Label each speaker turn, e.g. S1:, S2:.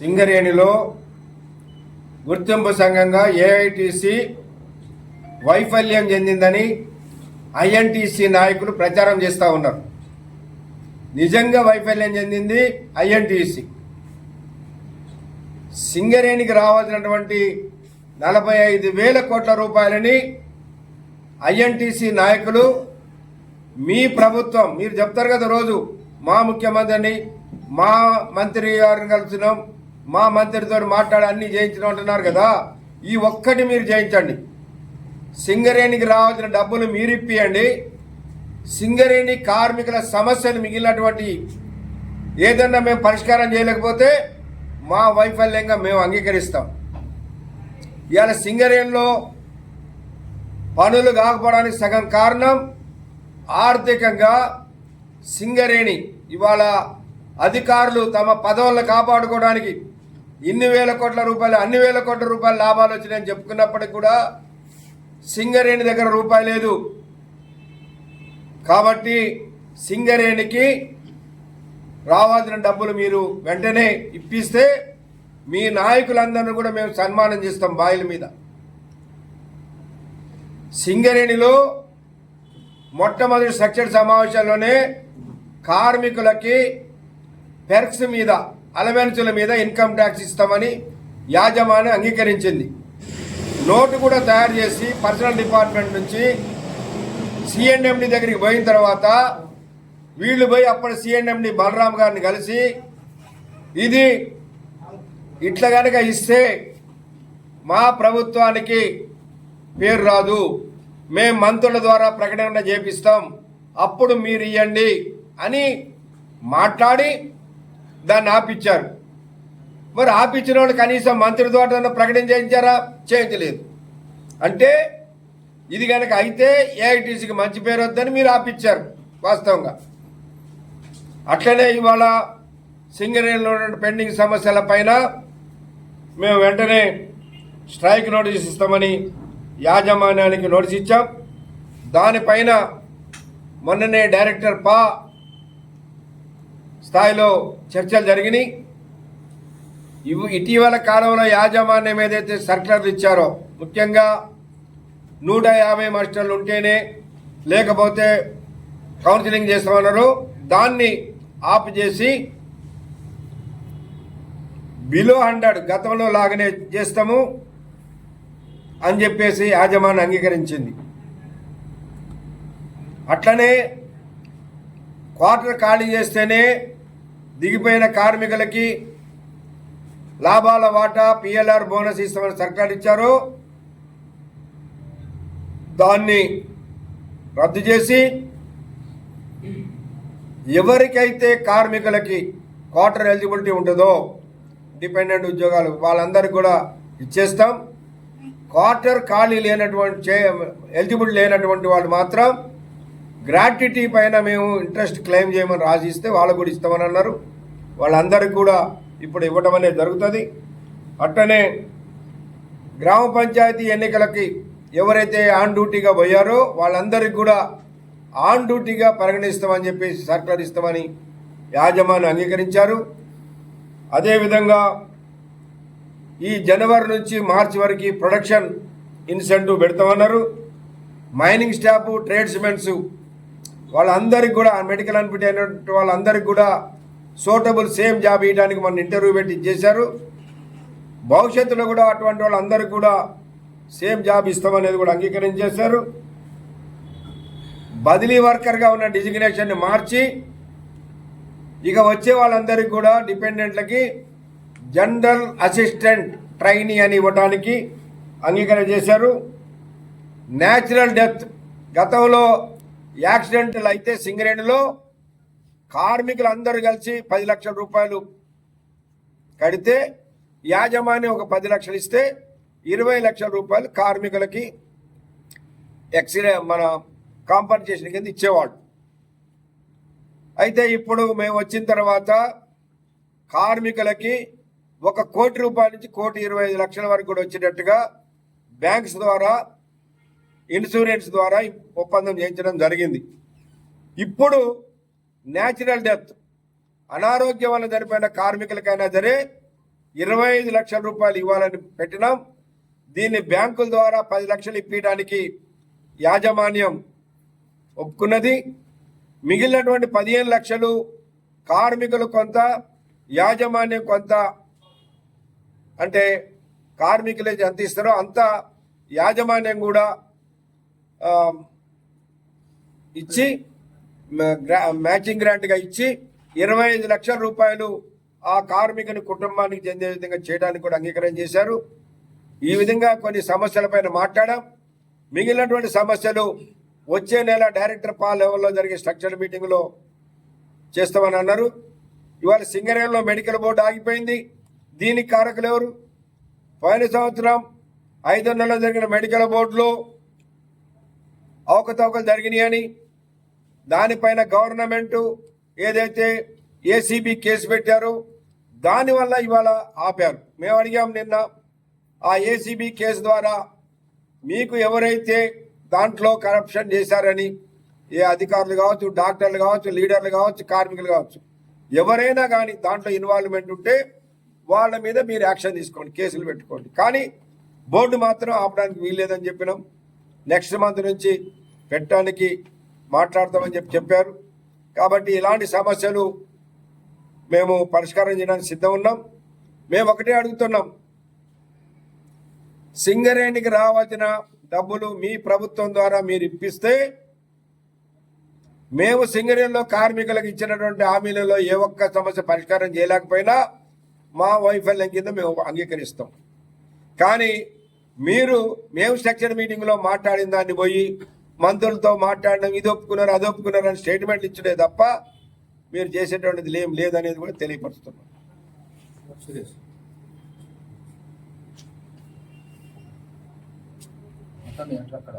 S1: సింగరేణిలో గుర్తింపు సంఘంగా ఏఐటీసీ వైఫల్యం చెందిందని ఐఎన్టీసీ నాయకులు ప్రచారం చేస్తూ ఉన్నారు. నిజంగా వైఫల్యం చెందింది ఐఎన్టీసీ. సింగరేణికి రావాల్సినటువంటి 45,000 కోట్ల రూపాయలని ఐఎన్టీసీ నాయకులు మీ ప్రభుత్వం, మీరు చెప్తారు కదా రోజు మా ముఖ్యమంత్రిని, మా మంత్రి గారిని కలిసినాం, మా మంత్రితో మాట్లాడి అన్ని చేయించడం అంటున్నారు కదా. ఈ ఒక్కటి మీరు చేయించండి. సింగరేణికి రావాల్సిన డబ్బులు మీరు ఇప్పియండి. సింగరేణి కార్మికుల సమస్యలు మిగిలినటువంటి ఏదన్నా మేము పరిష్కారం చేయలేకపోతే మా వైఫల్యంగా మేము అంగీకరిస్తాం. ఇవాళ సింగరేణిలో పనులు కాకపోవడానికి సగం కారణం ఆర్థికంగా సింగరేణి ఇవాళ అధికారులు తమ పదవులను కాపాడుకోవడానికి ఇన్ని వేల కోట్ల రూపాయలు, అన్ని వేల కోట్ల రూపాయల లాభాలు వచ్చినాయని చెప్పుకున్నప్పటికీ కూడా సింగరేణి దగ్గర రూపాయి లేదు. కాబట్టి సింగరేణికి రావాల్సిన డబ్బులు మీరు వెంటనే ఇప్పిస్తే మీ నాయకులందరినీ కూడా మేము సన్మానం చేస్తాం బాయిల మీద. సింగరేణిలో మొట్టమొదటి సెక్షన్ సమావేశంలోనే కార్మికులకి పెర్క్స్ మీద, అలవెన్సుల మీద ఇన్కమ్ ట్యాక్స్ ఇస్తామని యాజమాన్యం అంగీకరించింది. నోటు కూడా తయారు చేసి పర్సనల్ డిపార్ట్మెంట్ నుంచి సిఎండ్ఎండి దగ్గరికి పోయిన తర్వాత వీళ్ళు పోయి అప్పటి సిఎండ్ఎండి బలరాం గారిని కలిసి ఇది ఇట్లా కనుక ఇస్తే మా ప్రభుత్వానికి పేరు రాదు, మేము మంత్రుల ద్వారా ప్రకటన చేపిస్తాం, అప్పుడు మీరు ఇవ్వండి అని మాట్లాడి దాన్ని ఆపిచ్చారు. మరి ఆపిచ్చిన వాళ్ళు కనీసం మంత్రి ద్వారా ప్రకటన చేయించారా? చేయించలేదు. అంటే ఇది కనుక అయితే ఏఐటీసీకి మంచి పేరు వద్దని మీరు ఆపిచ్చారు వాస్తవంగా. అట్లనే ఇవాళ సింగరేణిలో ఉన్న పెండింగ్ సమస్యల పైన మేము వెంటనే స్ట్రైక్ నోటీస్ ఇస్తామని యాజమాన్యానికి నోటీస్ ఇచ్చాం. దానిపైన మొన్ననే డైరెక్టర్ స్థాయిలో చర్చలు జరిగినాయి. ఇటీవల కాలంలో యాజమాన్యం ఏదైతే సర్క్యులర్లు ఇచ్చారో, ముఖ్యంగా 150 మాస్టర్లు ఉంటేనే లేకపోతే కౌన్సిలింగ్ చేస్తామన్నారు, దాన్ని ఆఫ్ చేసి బిలో 100 గతంలో లాగానే చేస్తాము అని చెప్పేసి యాజమాన్యం అంగీకరించింది. అట్లనే క్వార్టర్ ఖాళీ చేస్తేనే దిగిపోయిన కార్మికులకి లాభాల వాటా పిఎల్ఆర్ బోనస్ ఇస్తామని సర్కారు ఇచ్చారు, దాన్ని రద్దు చేసి ఎవరికైతే కార్మికులకి క్వార్టర్ ఎలిజిబిలిటీ ఉంటుందో డిపెండెంట్ ఉద్యోగాలు వాళ్ళందరికీ కూడా ఇచ్చేస్తాం. క్వార్టర్ ఖాళీ లేనటువంటి ఎలిజిబుల్ లేనటువంటి వాళ్ళు మాత్రం గ్రాట్యుటీ పైన మేము ఇంట్రెస్ట్ క్లెయిమ్ చేయమని రాసిస్తే వాళ్ళకు కూడా ఇస్తామని అన్నారు. వాళ్ళందరికీ కూడా ఇప్పుడు ఇవ్వడం అనేది జరుగుతుంది. అట్టనే గ్రామ పంచాయతీ ఎన్నికలకి ఎవరైతే ఆన్ డ్యూటీగా పోయారో వాళ్ళందరికీ కూడా ఆన్ డ్యూటీగా పరిగణిస్తామని చెప్పేసి సర్కులర్ ఇస్తామని యాజమాన్యం అంగీకరించారు. అదేవిధంగా ఈ జనవరి నుంచి మార్చి వరకు ప్రొడక్షన్ ఇన్సెంటివ్ పెడతామన్నారు. మైనింగ్ స్టాఫ్, ట్రేడ్స్మెన్స్ వాళ్ళందరికీ కూడా, మెడికల్ అన్ఫిట్ అయినటువంటి వాళ్ళందరికీ కూడా సూటబుల్ సేమ్ జాబ్ ఇవ్వడానికి మన ఇంటర్వ్యూ పెట్టి చేశారు. భవిష్యత్తులో కూడా అటువంటి వాళ్ళందరికీ కూడా సేమ్ జాబ్ ఇస్తామనేది కూడా అంగీకరించేశారు. బదిలీ వర్కర్గా ఉన్న డిజిగ్నేషన్ని మార్చి ఇక వచ్చే వాళ్ళందరికీ కూడా డిపెండెంట్లకి జనరల్ అసిస్టెంట్ ట్రైనీ అని ఇవ్వడానికి అంగీకారం చేశారు. న్యాచురల్ డెత్, గతంలో యాక్సిడెంట్లు అయితే సింగరేణిలో కార్మికులు అందరూ కలిసి 10 లక్షల రూపాయలు కడితే యాజమాన్యం ఒక 10 లక్షలు ఇస్తే 20 లక్షల రూపాయలు కార్మికులకి మన కాంపన్సేషన్ కింద ఇచ్చేవాళ్ళు. అయితే ఇప్పుడు మేము వచ్చిన తర్వాత కార్మికులకి 1 కోటి రూపాయల నుంచి 1,25,00,000 వరకు కూడా వచ్చేటట్టుగా బ్యాంక్స్ ద్వారా, ఇన్సూరెన్స్ ద్వారా ఒప్పందం చేయించడం జరిగింది. ఇప్పుడు న్యాచురల్ డెత్, అనారోగ్యం వల్ల చనిపోయిన కార్మికులకైనా సరే 25 లక్షల రూపాయలు ఇవ్వాలని పెట్టినాం. దీన్ని బ్యాంకుల ద్వారా 10 లక్షలు ఇప్పించడానికి యాజమాన్యం ఒప్పుకున్నది. మిగిలినటువంటి 15 లక్షలు కార్మికులు కొంత, యాజమాన్యం కొంత, అంటే కార్మికులు ఎంత ఇస్తారో అంత యాజమాన్యం కూడా ఇచ్చి మ్యాచింగ్ గ్రాంట్గా ఇచ్చి 25 లక్షల రూపాయలు ఆ కార్మికుని కుటుంబానికి చెందే విధంగా చేయడానికి కూడా అంగీకారం చేశారు. ఈ విధంగా కొన్ని సమస్యలపైన మాట్లాడాం. మిగిలినటువంటి సమస్యలు వచ్చే నెల డైరెక్టర్ పాల్ లెవెల్లో జరిగే స్ట్రక్చర్ మీటింగ్లో చేస్తామని అన్నారు. ఇవాళ సింగరేణిలో మెడికల్ బోర్డు ఆగిపోయింది. దీనికి కారకులు ఎవరు? పోయిన సంవత్సరం 5 నెలల్లో జరిగిన మెడికల్ బోర్డులో అవకతవకలు జరిగినాయని దానిపైన గవర్నమెంట్ ఏదైతే ఏసీబీ కేసు పెట్టారో దానివల్ల ఇవాళ ఆపారు. మేము అడిగాం నిన్న, ఆ ఏసీబీ కేసు ద్వారా మీకు ఎవరైతే దాంట్లో కరప్షన్ చేశారని, ఏ అధికారులు కావచ్చు, డాక్టర్లు కావచ్చు, లీడర్లు కావచ్చు, కార్మికులు కావచ్చు, ఎవరైనా కానీ దాంట్లో ఇన్వాల్వ్మెంట్ ఉంటే వాళ్ళ మీద మీరు యాక్షన్ తీసుకోండి, కేసులు పెట్టుకోండి. కానీ బోర్డు మాత్రం ఆపడానికి వీల్లేదని చెప్పినాం. నెక్స్ట్ మంత్ నుంచి పెట్టడానికి మాట్లాడతామని చెప్పారు. కాబట్టి ఇలాంటి సమస్యలు మేము పరిష్కారం చేయడానికి సిద్ధం ఉన్నాం. మేము ఒకటే అడుగుతున్నాం, సింగరేణికి రావాల్సిన డబ్బులు మీ ప్రభుత్వం ద్వారా మీరు ఇప్పిస్తే మేము సింగరేణిలో కార్మికులకు ఇచ్చినటువంటి హామీలలో ఏ ఒక్క సమస్య పరిష్కారం చేయలేకపోయినా మా వైఫల్యం కింద మేము అంగీకరిస్తాం. కానీ మేము స్ట్రక్చర్ మీటింగ్లో మాట్లాడిన దాన్ని పోయి మంత్రులతో మాట్లాడడం, ఇది ఒప్పుకున్నారు, అది ఒప్పుకున్నారు అని స్టేట్మెంట్లు ఇచ్చడే తప్ప మీరు చేసేటువంటిది ఏం లేదనేది కూడా తెలియపరుస్తున్నాం.
S2: అక్కడ